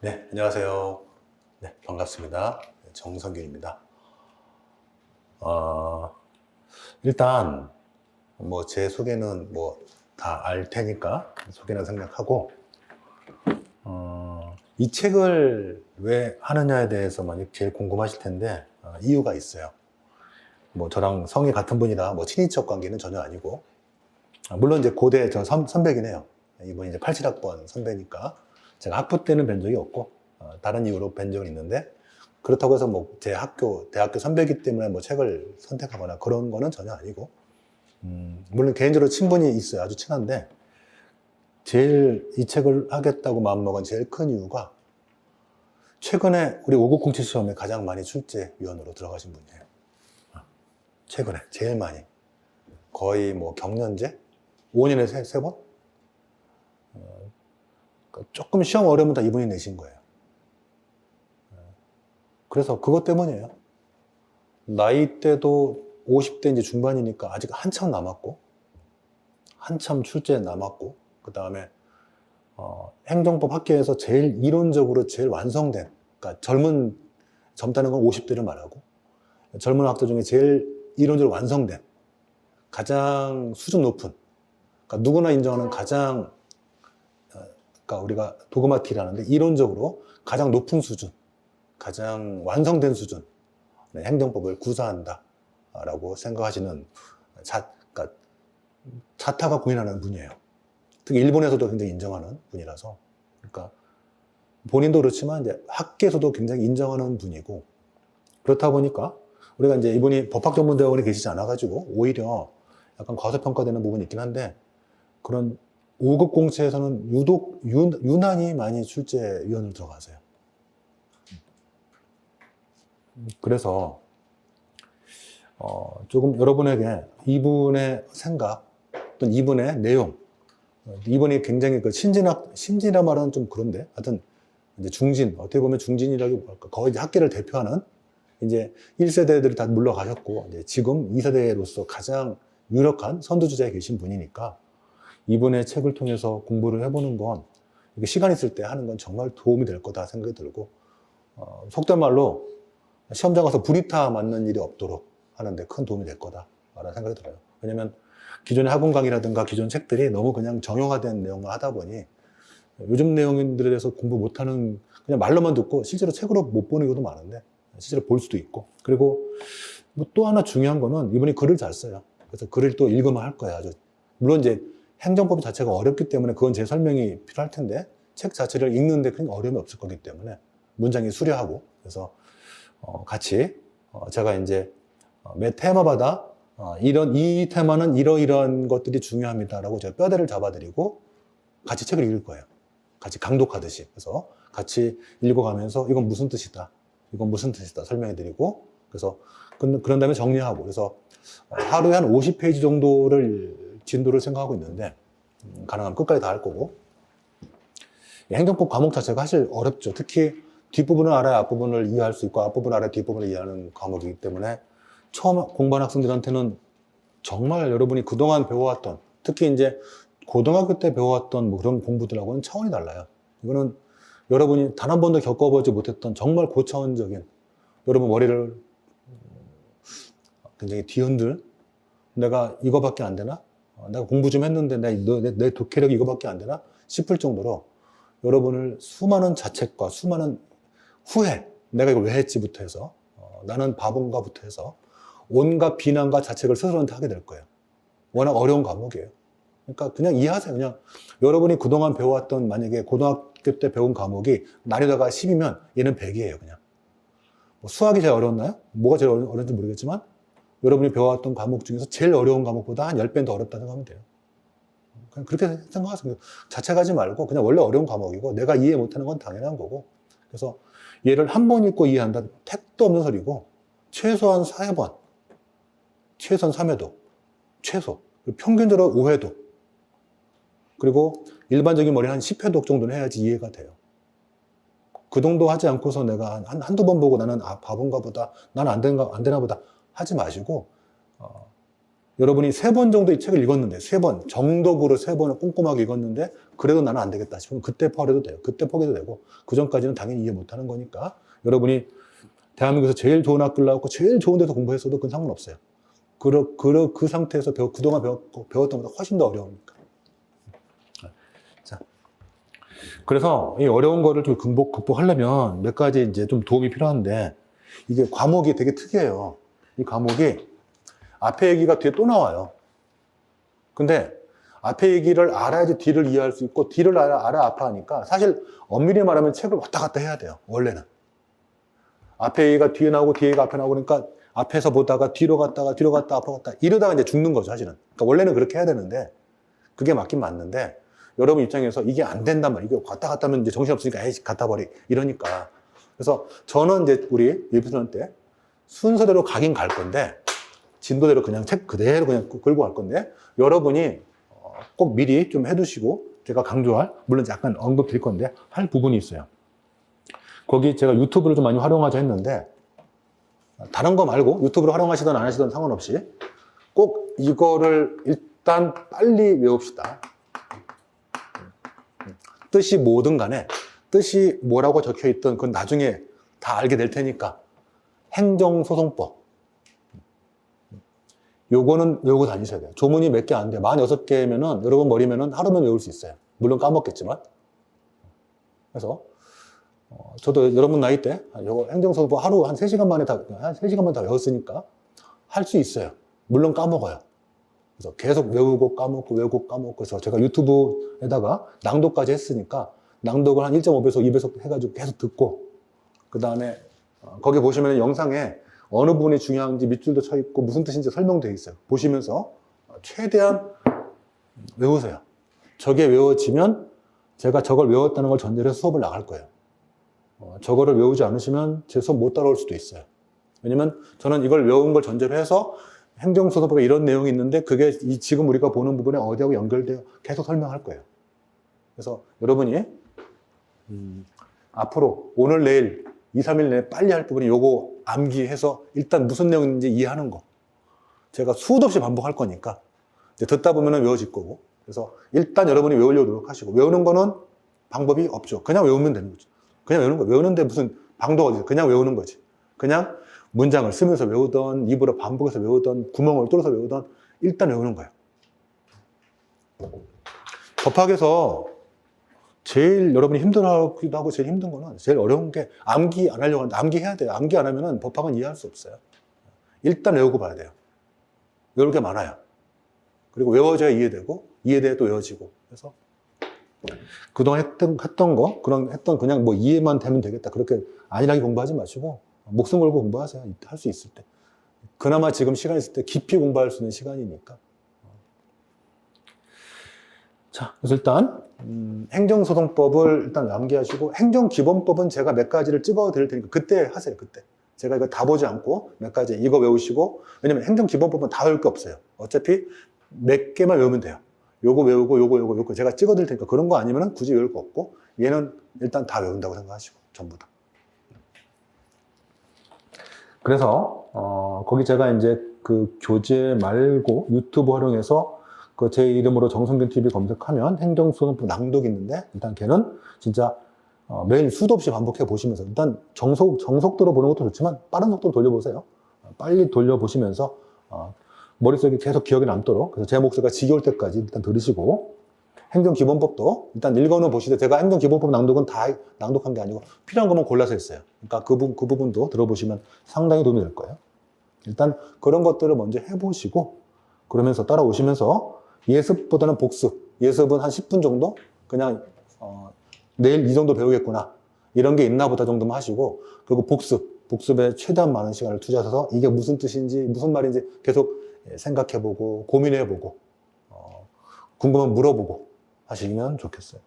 네, 안녕하세요. 네, 반갑습니다. 정성균입니다. 어, 일단, 제 소개는 다 알 테니까 소개는 생략하고, 이 책을 왜 하느냐에 대해서 만약 제일 궁금하실 텐데, 이유가 있어요. 저랑 성이 같은 분이라 친인척 관계는 전혀 아니고, 물론 이제 고대 저 선배긴 해요. 이분이 이제 87학번 선배니까, 제가 학부 때는 뵌 적이 없고, 다른 이유로 뵌 적은 있는데, 그렇다고 해서 제 대학교 선배이기 때문에 책을 선택하거나 그런 거는 전혀 아니고, 물론 개인적으로 친분이 있어요. 아주 친한데, 제일 이 책을 하겠다고 마음먹은 제일 큰 이유가, 최근에 우리 5907 시험에 가장 많이 출제위원으로 들어가신 분이에요. 최근에, 제일 많이. 거의 경년제? 5년에 세 번? 조금 시험 어려우면 다 이분이 내신 거예요. 그래서 그것 때문이에요. 나이대도 50대 이제 중반이니까 아직 한참 남았고, 한참 출제 남았고, 그 다음에, 행정법 학계에서 제일 이론적으로 제일 완성된, 그러니까 젊다는 건 50대를 말하고, 젊은 학도 중에 제일 이론적으로 완성된, 가장 수준 높은, 그러니까 누구나 인정하는 가장, 그러니까 우리가 도그마티라는데 이론적으로 가장 높은 수준, 가장 완성된 수준, 행정법을 구사한다라고 생각하시는 그러니까 자타가 구인하는 분이에요. 특히 일본에서도 굉장히 인정하는 분이라서, 그러니까 본인도 그렇지만 이제 학계에서도 굉장히 인정하는 분이고, 그렇다 보니까 우리가 이제 이분이 법학전문대학원에 계시지 않아가지고 오히려 약간 과소평가되는 부분이 있긴 한데, 그런 5급 공채에서는 유독 유난히 많이 출제위원으로 들어가세요. 그래서 조금 여러분에게 이분의 생각 또는 이분의 내용, 이분이 굉장히 신진이라 말하는 좀 그런데, 하여튼 이제 중진, 어떻게 보면 중진이라고 할까, 거의 학계를 대표하는 이제 1세대들이 다 물러가셨고, 이제 지금 2세대로서 가장 유력한 선두주자에 계신 분이니까, 이분의 책을 통해서 공부를 해보는 건, 시간 있을 때 하는 건 정말 도움이 될 거다 생각이 들고, 속된 말로 시험장 가서 불이타 맞는 일이 없도록 하는데 큰 도움이 될 거다라는 생각이 들어요. 왜냐면 기존의 학원 강의라든가 기존 책들이 너무 그냥 정형화된 내용을 하다 보니, 요즘 내용들에 대해서 공부 못하는, 그냥 말로만 듣고 실제로 책으로 못 보는 경우도 많은데, 실제로 볼 수도 있고. 그리고 또 하나 중요한 거는 이분이 글을 잘 써요. 그래서 글을 또 읽으면 할 거야. 물론 이제 행정법 자체가 어렵기 때문에 그건 제 설명이 필요할 텐데, 책 자체를 읽는데 큰 어려움이 없을 거기 때문에 문장이 수려하고, 그래서 같이 제가 이제 매 테마마다 이 테마는 이러이러한 것들이 중요합니다라고 제가 뼈대를 잡아드리고 같이 책을 읽을 거예요. 같이 강독하듯이. 그래서 같이 읽어가면서 이건 무슨 뜻이다, 이건 무슨 뜻이다 설명해드리고, 그래서 그런 다음에 정리하고, 그래서 하루에 한 50페이지 정도를 진도를 생각하고 있는데, 가능하면 끝까지 다 할 거고. 행정법 과목 자체가 사실 어렵죠. 특히 뒷부분을 알아야 앞부분을 이해할 수 있고, 앞부분을 알아야 뒷부분을 이해하는 과목이기 때문에 처음 공부하는 학생들한테는 정말 여러분이 그동안 배워왔던, 특히 이제 고등학교 때 배워왔던 그런 공부들하고는 차원이 달라요. 이거는 여러분이 단 한 번도 겪어보지 못했던 정말 고차원적인, 여러분 머리를 굉장히 뒤흔들, 내가 이거밖에 안 되나? 내가 공부 좀 했는데 내 독해력이 이거밖에 안 되나? 싶을 정도로 여러분을 수많은 자책과 수많은 후회, 내가 이걸 왜 했지부터 해서, 나는 바본가부터 해서 온갖 비난과 자책을 스스로한테 하게 될 거예요. 워낙 어려운 과목이에요. 그러니까 그냥 이해하세요. 그냥 여러분이 그동안 배워왔던, 만약에 고등학교 때 배운 과목이 난이도가 10이면 얘는 100이에요. 그냥 수학이 제일 어려웠나요? 뭐가 제일 어려운지 모르겠지만 여러분이 배워왔던 과목 중에서 제일 어려운 과목보다 한 10배는 더 어렵다고 생각하면 돼요. 그냥 그렇게 생각하세요. 자책하지 말고 그냥 원래 어려운 과목이고 내가 이해 못하는 건 당연한 거고, 그래서 얘를 한 번 읽고 이해한다, 택도 없는 소리고, 최소한 4번, 최소한 3회독, 최소, 평균적으로 5회독, 그리고 일반적인 머리는 한 10회독 정도는 해야지 이해가 돼요. 그 정도 하지 않고서 내가 한두 번 보고 나는 바본가 보다, 나는 안 되나 보다 하지 마시고, 여러분이 3번 정도 이 책을 읽었는데, 3번, 정독으로 3번을 꼼꼼하게 읽었는데, 그래도 나는 안 되겠다 싶으면 그때 포기해도 돼요. 그때 포기해도 되고, 그 전까지는 당연히 이해 못 하는 거니까, 여러분이 대한민국에서 제일 좋은 학교를 나왔고, 제일 좋은 데서 공부했어도 그건 상관없어요. 그 상태에서 그동안 배웠던 것보다 훨씬 더 어려우니까. 자. 그래서 이 어려운 거를 좀 극복하려면 몇 가지 이제 좀 도움이 필요한데, 이게 과목이 되게 특이해요. 이 과목이 앞에 얘기가 뒤에 또 나와요. 근데 앞에 얘기를 알아야지 뒤를 이해할 수 있고, 뒤를 알아 앞에 하니까 사실 엄밀히 말하면 책을 왔다 갔다 해야 돼요. 원래는. 앞에 얘기가 뒤에 나오고 뒤에 얘기가 앞에 나오고 그러니까 앞에서 보다가 뒤로 갔다가 앞으로 갔다 이러다가 이제 죽는 거죠, 사실은. 그러니까 원래는 그렇게 해야 되는데 그게 맞긴 맞는데 여러분 입장에서 이게 안 된단 말이에요. 이게 왔다 갔다 하면 이제 정신없으니까 에이 갔다 버리 이러니까. 그래서 저는 이제 우리 예비순환 때 순서대로 가긴 갈 건데 진도대로 그냥 책 그대로 그냥 끌고 갈 건데 여러분이 꼭 미리 좀 해두시고 제가 강조할, 물론 약간 언급 드릴 건데 할 부분이 있어요. 거기 제가 유튜브를 좀 많이 활용하자 했는데 다른 거 말고 유튜브를 활용하시든 안 하시든 상관없이 꼭 이거를 일단 빨리 외웁시다. 뜻이 뭐든 간에 뜻이 뭐라고 적혀 있든 그건 나중에 다 알게 될 테니까 행정소송법 요거는 외우고 다니셔야 돼요. 조문이 몇 개 안 돼요. 46개면은 여러분 머리면은 하루면 외울 수 있어요. 물론 까먹겠지만. 그래서 저도 여러분 나이 때 요거 행정소송법 하루 한 3시간 만에 다 외웠으니까 할 수 있어요. 물론 까먹어요. 그래서 계속 외우고 까먹고 그래서 제가 유튜브에다가 낭독까지 했으니까 낭독을 한 1.5배속, 2배속 해가지고 계속 듣고 그 다음에 거기 보시면 영상에 어느 부분이 중요한지 밑줄도 쳐 있고 무슨 뜻인지 설명되어 있어요. 보시면서 최대한 외우세요. 저게 외워지면 제가 저걸 외웠다는 걸 전제로 해서 수업을 나갈 거예요. 저거를 외우지 않으시면 제 수업 못 따라올 수도 있어요. 왜냐면 저는 이걸 외운 걸 전제로 해서 행정소송법에 이런 내용이 있는데 그게 지금 우리가 보는 부분에 어디하고 연결되어 계속 설명할 거예요. 그래서 여러분이 앞으로 오늘 내일 2, 3일 내에 빨리 할 부분이 요거 암기해서 일단 무슨 내용인지 이해하는 거. 제가 수도 없이 반복할 거니까 이제 듣다 보면 외워질 거고. 그래서 일단 여러분이 외우려고 노력하시고 외우는 거는 방법이 없죠. 그냥 외우면 되는 거죠. 그냥 외우는 거. 외우는데 무슨 방도가 어디 있어. 그냥 외우는 거지. 그냥 문장을 쓰면서 외우던 입으로 반복해서 외우던 구멍을 뚫어서 외우던 일단 외우는 거예요. 법학에서 제일 여러분이 힘들어하기도 하고 제일 힘든 거는 제일 어려운 게 암기 안 하려고 하는데 암기해야 돼요. 암기 안 하면은 법학은 이해할 수 없어요. 일단 외우고 봐야 돼요. 외울 게 많아요. 그리고 외워져야 이해되고 이해돼야 또 외워지고. 그래서 그동안 했던 거 그냥 뭐 이해만 되면 되겠다. 그렇게 안일하게 공부하지 마시고 목숨 걸고 공부하세요. 할 수 있을 때. 그나마 지금 시간 있을 때 깊이 공부할 수 있는 시간이니까. 자, 그래서 일단 행정소송법을 일단 암기하시고 행정기본법은 제가 몇 가지를 찍어 드릴 테니까 그때 하세요. 그때. 제가 이거 다 보지 않고 몇 가지 이거 외우시고 왜냐면 행정기본법은 다 외울 게 없어요. 어차피 몇 개만 외우면 돼요. 요거 외우고 요거 제가 찍어 드릴 테니까 그런 거 아니면 굳이 외울 거 없고 얘는 일단 다 외운다고 생각하시고 전부 다. 그래서 거기 제가 이제 그 교재 말고 유튜브 활용해서 그 제 이름으로 정성균 TV 검색하면 행정소송법 낭독이 있는데 일단 걔는 진짜 매일 수도 없이 반복해 보시면서 일단 정속도로 보는 것도 좋지만 빠른 속도로 돌려보세요. 빨리 돌려보시면서 머릿속에 계속 기억에 남도록 그래서 제 목소리가 지겨울 때까지 일단 들으시고 행정기본법도 일단 읽어는 보시되 제가 행정기본법 낭독은 다 낭독한 게 아니고 필요한 것만 골라서 했어요. 그러니까 그 부분도 들어보시면 상당히 도움이 될 거예요. 일단 그런 것들을 먼저 해보시고 그러면서 따라오시면서 예습보다는 복습. 예습은 한 10분 정도? 그냥 내일 이 정도 배우겠구나. 이런 게 있나 보다 정도만 하시고 그리고 복습에 최대한 많은 시간을 투자해서 이게 무슨 뜻인지 무슨 말인지 계속 생각해보고 고민해보고 궁금하면 물어보고 하시면 좋겠어요.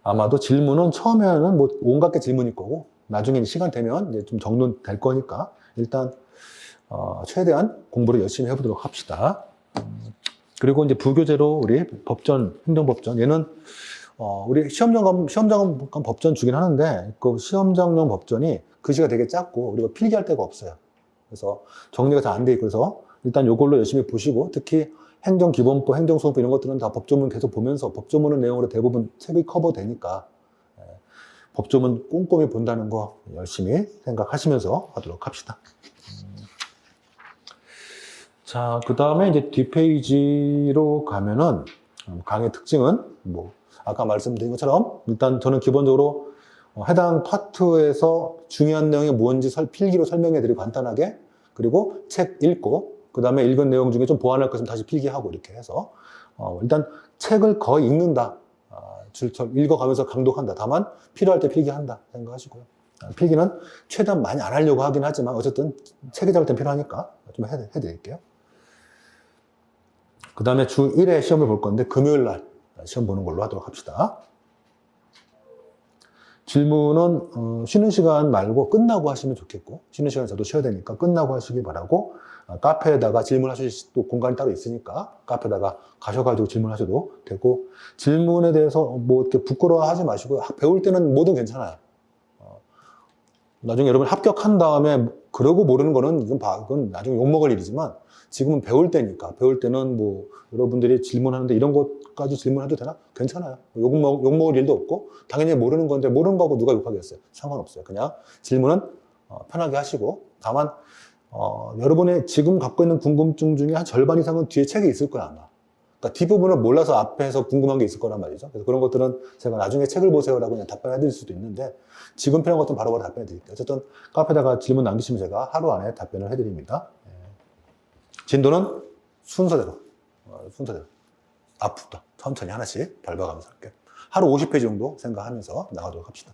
아마도 질문은 처음에는 뭐 온갖 게 질문일 거고 나중에 시간 되면 이제 좀 정돈될 거니까 일단 최대한 공부를 열심히 해보도록 합시다. 그리고 이제 부교재로 우리 법전, 행정법전, 얘는 우리 시험장관 법전 주긴 하는데 그 시험장용 법전이 글씨가 되게 작고 우리가 필기할 데가 없어요. 그래서 정리가 잘 안 돼 있고 그래서 일단 요걸로 열심히 보시고, 특히 행정기본법, 행정소송법 이런 것들은 다 법조문 계속 보면서 법조문의 내용으로 대부분 책이 커버되니까 법조문 꼼꼼히 본다는 거 열심히 생각하시면서 하도록 합시다. 자, 그 다음에 이제 뒷페이지로 가면은 강의 특징은 뭐 아까 말씀드린 것처럼 일단 저는 기본적으로 해당 파트에서 중요한 내용이 뭔지 필기로 설명해 드리고 간단하게, 그리고 책 읽고 그 다음에 읽은 내용 중에 좀 보완할 것은 다시 필기하고 이렇게 해서 일단 책을 거의 읽는다, 읽어가면서 강독한다, 다만 필요할 때 필기한다 생각하시고요. 필기는 최대한 많이 안 하려고 하긴 하지만 어쨌든 책이 잡을 땐 필요하니까 좀 해드릴게요. 그 다음에 주 1회 시험을 볼 건데 금요일 날 시험 보는 걸로 하도록 합시다. 질문은 쉬는 시간 말고 끝나고 하시면 좋겠고, 쉬는 시간 저도 쉬어야 되니까 끝나고 하시기 바라고, 카페에다가 질문하실 또 공간이 따로 있으니까 카페에다가 가셔가지고 질문하셔도 되고, 질문에 대해서 뭐 이렇게 부끄러워하지 마시고, 배울 때는 뭐든 괜찮아요. 나중에 여러분 합격한 다음에 그러고 모르는 거는 이건 나중에 욕먹을 일이지만, 지금은 배울 때니까, 배울 때는 뭐 여러분들이 질문하는데 이런 것까지 질문해도 되나? 괜찮아요. 욕먹을 일도 없고, 당연히 모르는 건데 모르는 거하고 누가 욕하겠어요? 상관없어요. 그냥 질문은 편하게 하시고, 다만 여러분의 지금 갖고 있는 궁금증 중에 한 절반 이상은 뒤에 책에 있을 거야 아마. 그러니까 뒷부분을 몰라서 앞에서 궁금한 게 있을 거란 말이죠. 그래서 그런 것들은 제가 나중에 책을 보세요라고 그냥 답변해 드릴 수도 있는데, 지금 필요한 것들은 바로바로 답변해 드릴게요. 어쨌든 카페에다가 질문 남기시면 제가 하루 안에 답변을 해 드립니다. 진도는 순서대로 앞부터 천천히 하나씩 밟아가면서 할게요. 하루 50페이지 정도 생각하면서 나가도록 합시다.